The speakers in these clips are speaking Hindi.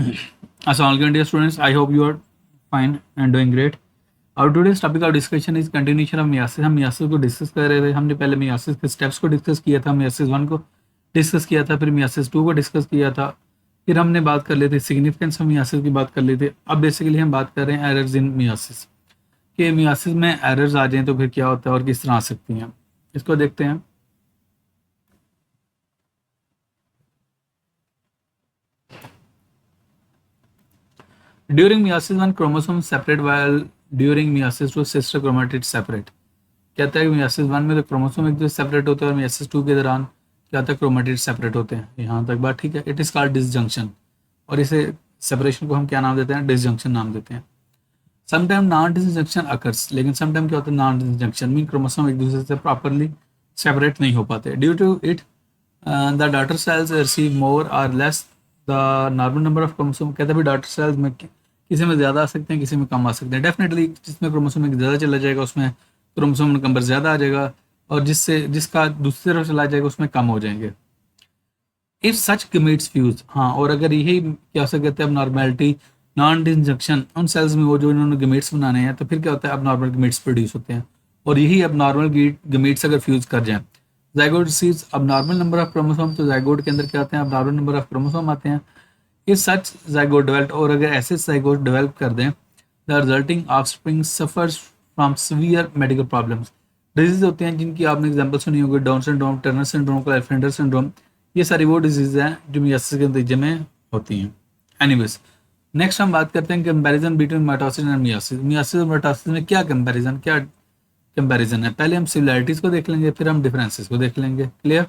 Assalamualaikum dear students, I hope you are fine and doing great. Our today's topic of discussion is continuation of meiosis. हम meiosis को डिस्कस कर रहे थे. हमने पहले meiosis के स्टेप्स को डिस्कस किया था, meiosis 1 को डिस्कस किया था, फिर meiosis 2 को डिस्कस किया था, फिर हमने बात कर ली थी सिग्निफिकेंस ऑफ meiosis की बात कर ली थी. अब बेसिकली हम बात कर रहे हैं एरर्स इन meiosis कि meiosis में एरर्स आ जाएं तो फिर क्या होता है और किस तरह आ सकती हैं. इसको देखते हैं. During meiosis 1 chromosomes separate while during meiosis 2 sister chromatids separate. कहता है कि meiosis 1 में तो क्रोमोसोम एक दूसरे सेपरेट होते हैं और meiosis 2 के दौरान क्या होता है क्रोमेटिड सेपरेट होते हैं. यहाँ तक बात ठीक है. इट इज कॉल्ड डिसजंक्शन और इसे सेपरेशन को हम क्या नाम देते हैं? डिसजंक्शन नाम देते हैं. समटाइम नॉन डिसजंक्शन अकर्स, लेकिन समटाइम क्या होता है नॉन डिसजंक्शन मीन क्रोमोसोम एक दूसरे से प्रॉपरली सेपरेट नहीं हो पाते. Due to it the daughter cells receive more और less the normal number of chromosome. कहते हैं भी डॉटर सेल्स में किसी में ज़्यादा आ सकते हैं, किसी में कम आ सकते हैं. डेफिनेटली जिसमें क्रोमोसोम ज़्यादा चला जाएगा उसमें क्रोमोसोम नंबर ज़्यादा आ जाएगा और जिसका दूसरी तरफ चला जाएगा उसमें कम हो जाएंगे. इफ सच गमीट्स फ्यूज, हाँ, और अगर यही क्या हो सकते हैं अब नॉर्मेलिटी नॉन डिसजंक्शन उन सेल्स में वो जो इन्होंने गमीट्स बनाने हैं तो फिर क्या होता है अब नॉर्मल गमीट्स प्रोड्यूस होते हैं और यही अब नॉर्मल गमीट्स अगर फ्यूज कर जाएं. जाइगोट रिसीव्स अब नॉर्मल नंबर ऑफ क्रोमोसोम, तो जाइगोट के अंदर क्या होते हैं अब नॉर्मल नंबर ऑफ क्रोमोसोम आते हैं. इफ सच जाइगोट डेवलप, और अगर ऐसे जाइगोट डेवलप कर दें the resulting offspring suffers from severe medical problems. Disease होते हैं जिनकी आपने एग्जांपल सुनी होगी, Down syndrome, Turner syndrome, Klinefelter syndrome. ये सारी वो डिजीज हैं जो मियोसिस के नतीजे में होती हैं. एनीवेज नेक्स्ट हम बात करते हैं comparison between mitosis and meiosis. Meiosis और माइटोसिस में क्या कंपैरिजन है? पहले हम सिमिलैरिटीज को देख लेंगे, फिर हम डिफरेंसेस को देख लेंगे. क्लियर?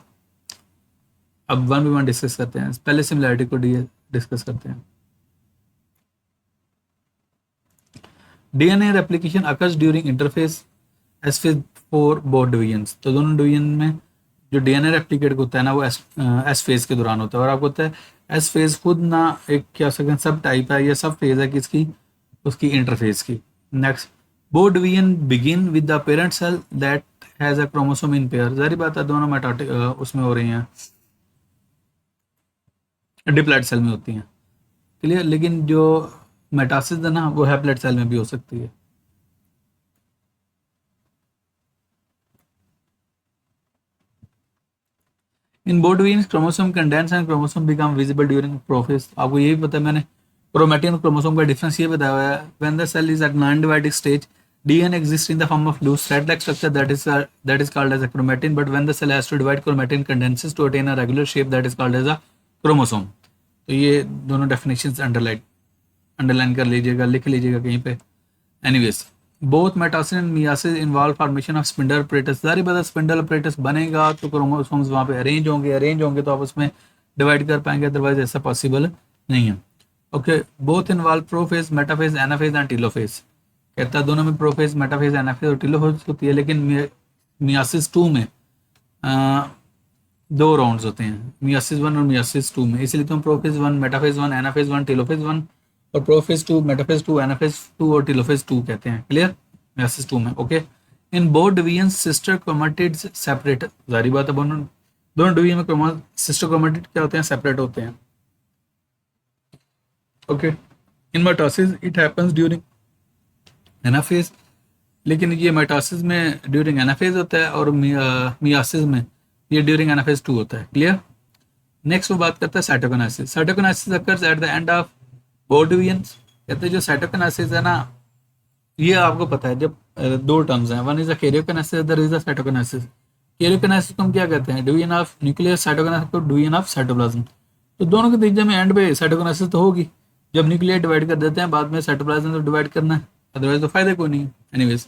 अब वन बाय वन डिस्कस करते हैं. पहले सिमिलैरिटी को डिस्कस करते हैं. DNA replication occurs during interface S phase for both divisions. तो दोनों डिवीजन में जो डीएनए रेप्लिकेट होता है ना वो एस फेज के दौरान होता है. और आपको होता है एस फेज खुद ना एक क्या सकते हैं सब टाइप है या सब फेज है किसकी? उसकी इंटरफेज की. Next, both division begin with the parent cell that has a chromosome in pair. जारी बात है दोनों मेटाटिक उसमें हो रही हैं, डिप्लॉइड सेल में होती हैं. क्लियर? लेकिन जो मेटासिस है ना वो हैप्लॉइड सेल में भी हो सकती है. In both division chromosome condense and chromosome become visible during prophase. आपको यही पता है, मैंने क्रोमैटिन और क्रोमोसोम का डिफरेंस ये बताया हुआ है. When the cell is at non dividing stage DNA exists in the form of loose thread-like structure that is called as a chromatin. But when the cell has to divide, chromatin condenses to attain a regular shape that is called as a chromosome. तो ये दोनों डेफिनेशंस अंडरलाइन कर लीजिएगा, लिख लीजिएगा कहीं पे. Anyways both mitosis and meiosis involve formation of spindle apparatus. सारी बात स्पिंडल अपरेटस बनेगा तो क्रोमोसोम्स वहाँ पे अरेंज होंगे तो आप उसमें डिवाइड कर पाएंगे, अदरवाइज ऐसा पॉसिबल नहीं है. Okay, both involve prophase, metaphase, anaphase and telophase. कहता है दोनों में प्रोफेज, मेटाफेज, एनाफेज और टीलोफेज होती है. लेकिन मियोसिस 2 में दो राउंड्स होते हैं, मियोसिस 1 और मियोसिस 2 में. इसलिए तो हम प्रोफेज 1, मेटाफेज 1, एनाफेज 1, टीलोफेज 1 और प्रोफेज 2, मेटाफेज 2, एनाफेज 2 और टीलोफेज 2 कहते हैं. क्लियर? मियोसिस 2 में. Okay, in both division sister chromatids separate. जारी बात है दोनों डिवीजन में सिस्टर क्रोमेटिड क्या होते हैं? सेपरेट होते हैं. Okay, in mitosis it happens during anaphase. लेकिन ये माइटोसिस में ड्यूरिंग एनाफेज होता है और मियोसिस में ये ड्यूरिंग एनाफेज 2 होता है. क्लियर? नेक्स्ट वो बात करता है cytokinesis. Cytokinesis occurs at the end of both divisions. कहते हैं जो साइटोकिनेसिस है ना ये आपको पता है जब दो टर्म्स हैं, one is a karyokinesis, other is a cytokinesis. Karyokinesis को हम क्या कहते हैं? Division of nucleus. साइटोकिनेसिस को डिवीजन ऑफ साइटोप्लाज्म. तो दोनों के नतीजे में एंड पे साइटोकिनेसिस तो होगी. जब न्यूक्लियर डिवाइड कर देते हैं बाद में साइटोप्लाज्म तो डिवाइड करना है, अदरवाइज तो फायदा कोई नहीं है. Anyways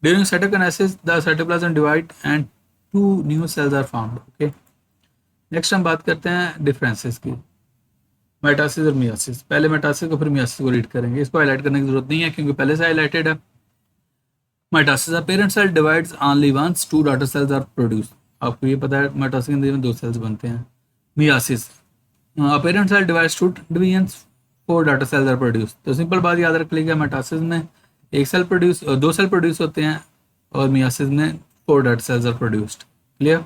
during cytokinesis the cytoplasm divide and 2 new cells are found. Okay, next हम बात करते हैं डिफरेंसेस की, मेटासिस और मियोसिस. पहले मेटासिस को फिर मियोसिस को रीड करेंगे. इसको हाईलाइट करने की जरूरत नहीं है क्योंकि पहले से हाईलाइटेड है. Mitosis, a parent cell divides only once, 2 daughter cells are produce. आपको ये पता है मेटासिस के अंदर में 2 सेल्स बनते हैं. Meiosis, a parent cell divides 2 divisions, 4 daughter cells are produce. तो सिंपल बात याद रख लीजिएगा, मेटासिस में 2 सेल प्रोड्यूस होते हैं और मियोसिस में 4 daughter cells are produced. Clear?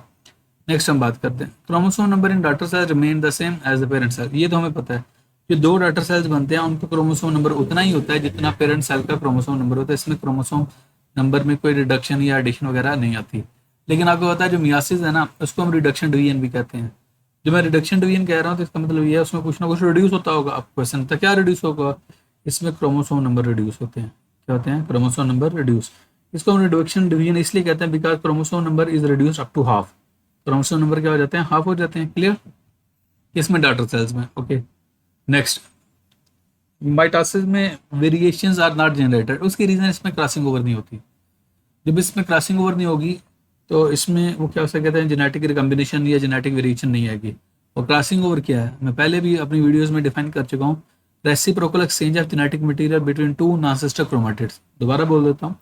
Next हम बात करते हैं chromosome number in daughter cell remain the same as the parent cell. ये तो हमें पता है जो दो डॉटर सेल्स बनते हैं उनका क्रोमोसोम नंबर उतना ही होता है जितना पेरेंट सेल का क्रोमोसोम नंबर होता है। इसमें क्रोमोसोम नंबर में कोई रिडक्शन या एडिशन वगैरह नहीं आती। लेकिन आपको पता है जो मियासिस है ना, उसको हम रिडक्शन डिवीजन भी कहते हैं। जो मैं रिडक्शन डिवीजन कह रहा हूँ तो इसका मतलब ये है उसमें कुछ ना कुछ रिड्यूस होता होगा। अब क्वेश्चन था क्या रिड्यूस होगा, इसमें क्रोमोसोम नंबर रिड्यूस होते हैं। क्या होते हैं? Chromosome number reduce. इसको हम रिडक्शन डिवीजन इसलिए कहते हैं because chromosome number is reduce up to half. Chromosome number क्या हो जाते हैं? हाफ हो जाते हैं। क्लियर? इसमें डॉटर सेल्स में। ओके, नेक्स्ट, माइटोसिस में वेरिएशंस आर नॉट जनरेटेड। उसकी रीजन इसमें क्रॉसिंग ओवर नहीं होती। जब इसमें क्रॉसिंग ओवर नहीं होगी तो इसमें वो क्या हो सकता है, जेनेटिक रिकम्बिनेशन या जेनेटिक वेरिएशन नहीं आएगी। और क्रॉसिंग ओवर क्या है, मैं पहले भी अपनी वीडियोस में डिफाइन कर चुका हूँ। Reciprocal exchange of genetic material between two non sister chromatids. दोबारा बोल देता हूँ,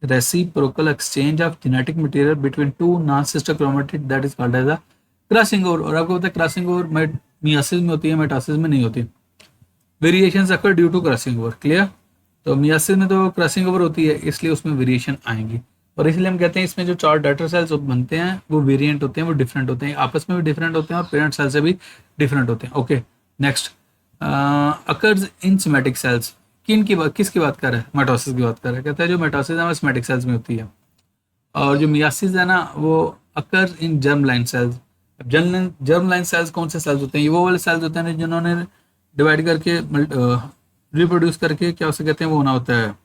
reciprocal exchange of genetic material between two non sister chromatid that is called as a crossing over. और आपको पता है क्रॉसिंग ओवर मियासिस में होती है, माइटोसिस में नहीं होती। Variations occur due to crossing over. Clear? तो मियासिस में तो क्रॉसिंग ओवर होती है, इसलिए उसमें वेरिएशन आएंगी। और इसलिए हम कहते हैं इसमें जो चार डॉटर सेल्स बनते हैं वो वेरिएंट होते हैं, वो डिफरेंट होते हैं, आपस में भी डिफरेंट होते हैं और पेरेंट सेल से भी डिफरेंट होते हैं। Okay, next, occurs in somatic cells. किसकी बात कर रहा है? माइटोसिस की बात कर रहा है। कहता है जो माइटोसिस है वो सोमैटिक सेल्स में होती है। और जो मियासिस है ना वो अकर इन जर्म लाइन सेल्स। अब जर्म लाइन सेल्स कौन से सेल्स होते हैं? ये वो वाले सेल्स होते हैं जिन्होंने डिवाइड करके रिप्रोड्यूस करके क्या उसे कहते हैं, वो होना होता है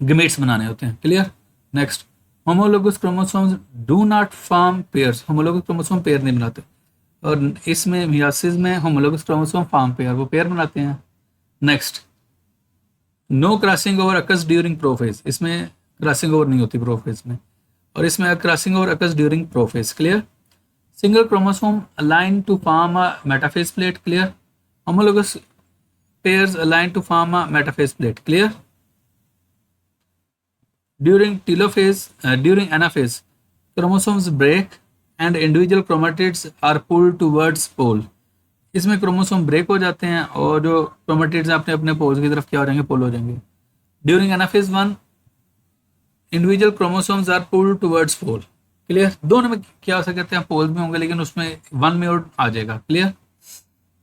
गमेट्स बनाने होते हैं। Clear? Next, homologous chromosomes do not form pairs. Homologous chromosome pair नहीं बनाते। और इसमें मियासिस में होमोलोगस क्रोमोसोम फॉर्म पेयर, वो पेयर बनाते हैं। Next, no crossing over occurs during prophase. इसमें क्रॉसिंग ओवर नहीं होती प्रोफेज में। और इसमें crossing over occurs during prophase. Clear? Single chromosome align to form a metaphase plate. Clear? Homologous pairs align to form a metaphase plate. Clear? During anaphase, chromosomes break and individual chromatids are pulled towards pole. इसमें क्रोमोसोम ब्रेक हो जाते हैं और जो क्रोमेटिड्स अपने अपने पोल्स की तरफ क्या हो जाएंगे? पुल हो जाएंगे। During anaphase 1, individual chromosomes are pulled towards pole. Clear? दोनों में क्या हो सकते हैं? पोल्स में होंगे, लेकिन उसमें वन में और आ जाएगा। क्लियर?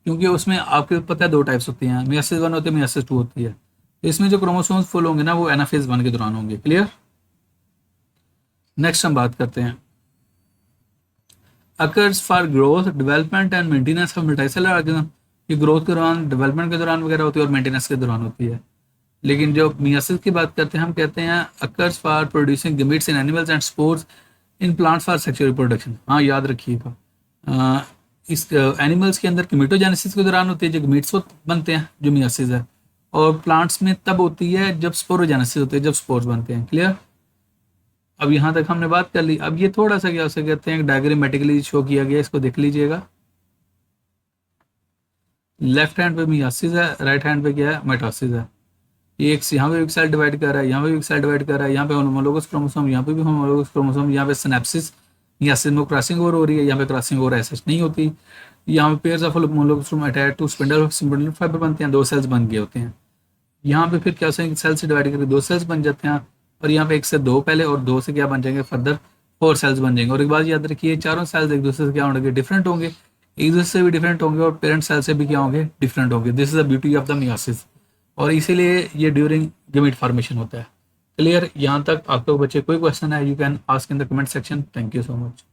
क्योंकि उसमें आपको पता है दो टाइप्स होती हैं, मियासिस 1 होती है, मियासिस 2 होती है। तो इसमें जो क्रोमोसोम्स फुल होंगे ना वो एनाफेज 1 के दौरान होंगे। क्लियर? नेक्स्ट हम बात करते हैं occurs for growth, development and maintenance of multicellular organism. ये ग्रोथ के दौरान, डेवलपमेंट के दौरान वगैरह होती है और मेंटेनेंस के दौरान होती है। लेकिन जो मियासिस की बात करते हैं हम कहते हैं occurs for producing gametes in animals and spores in plants for sexual reproduction. हाँ, याद रखिएगा, इस एनिमल्स के अंदर गमीटोजेनेसिस के दौरान होती है जो गमीट्स बनते हैं, जो मियासिस है। और प्लांट्स में तब होती है जब स्पोरोजेनेसिस होती है, जब स्पोर्स बनते हैं। क्लियर? अब यहाँ तक हमने बात कर ली। अब ये थोड़ा सा क्या उसे कहते हैं डायग्रामेटिकली शो किया गया, इसको देख लीजिएगा। लेफ्ट हैंड पे मियासिस है, राइट हैंड पे क्या है? माइटोसिस है। ये एक यहाँ पे एक सेल डिवाइड कर रहा है, यहाँ पे एक सेल डिवाइड कर रहा है, यहाँ पे होमोलोगस क्रोमोसोम, यहाँ पे भी होमोलोगस क्रोमोसोम, यहाँ पे सिनेप्सिस मियासिस में क्रॉसिंग ओवर हो रही है, यहाँ पे क्रॉसिंग ओवर ऐसा नहीं होती। यहाँ पे pairs of homologous chromosome attach to spindle fibre बनते हैं, दो सेल्स बन गए होते हैं। यहाँ पे फिर क्या सेल से डिवाइड करके दो सेल्स बन जाते हैं। और यहाँ पे एक से दो पहले और दो से क्या बन जाएंगे? फर्दर 4 सेल्स बन जाएंगे। और एक बात याद रखिए, चारों सेल्स एक दूसरे से क्या होंगे? डिफरेंट होंगे। एक दूसरे से भी डिफरेंट होंगे और पेरेंट सेल से भी क्या होंगे? डिफरेंट होंगे। This is the beauty of the myiasis. और इसीलिए ये ड्यूरिंग गमीट फॉर्मेशन होता है। क्लियर? यहाँ तक आपके बच्चे कोई क्वेश्चन है, you can ask in the comment section. Thank you so much.